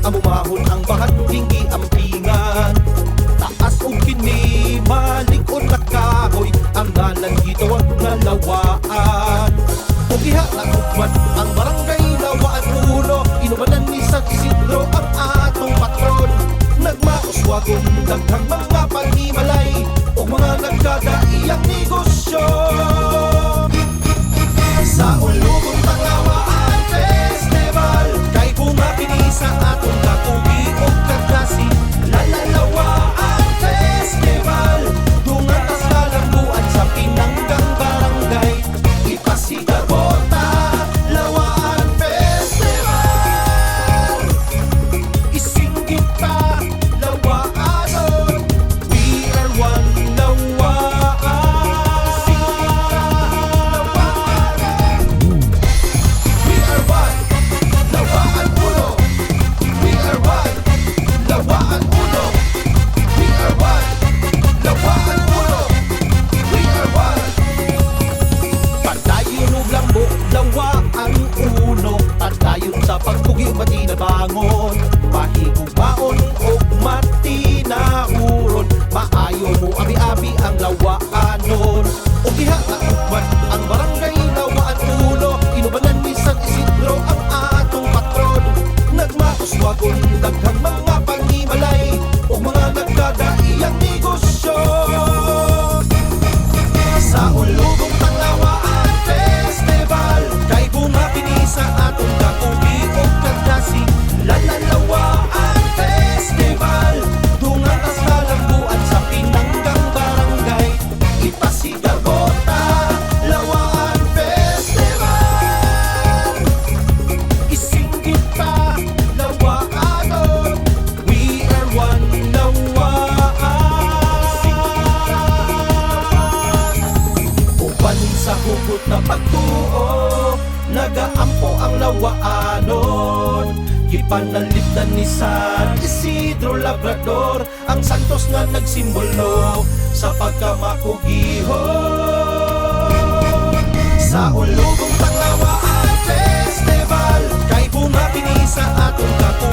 amumahon ang bahat hingi ampingan. Taas o kini malikod na kahoy, ang ngalan gitawag nga lawaan. Kung iha nagukman ang barangay Lawaan Uno, inumanan ni San Isidro ang atong patron. Nagmauswagong daghang mga paghimalay o mga nagkadaiyang negosyo. Sa ulubong Lawaan Festival, kay bunga kini sa atong kakugi o kaklase. Lawaan Festival, dungan tas kalambuan sa Pinanggang Barangay. Ipasigar bota, Lawaan Festival. Isinggit pa, Lawaanon, we are one Lawaan. We are one, Lawaan Uno. We are one, Lawaan Uno. We are one, Lawaan Uno. We are one. Padayon og lambo, Lawaan Uno. Padayon sa pagpugi matinabangon, mahigugmaon og matinahuron. Maayo mo abi-abi ang Lawaanon. O diha na ugman ang barangay Lawaan Uno, inubanan ni San Isidro ang atong patron. Nagmauswagon daghang mga panghimalay o mga nagkadaiyang negosyo. Sa ulubong Lawaan Festival, kay bunga kini sa atong kakugi o kaklase. Lawaan Festival, dungan tas kalambuan sa Pinanggang Barangay. Ipasigar bota, Lawaan Festival. Isinggit pa, Lawaanon, we are one Lawaan. Uban sa hugot na pagtuo, nagaampo ang Lawaanon. Ipanalipdan ni San Isidro Labrador, ang santos nga nagsimbolo sa pagkamakugihon. Sa ulubong Lawaan Festival, kay bunga kini sa atong kakugi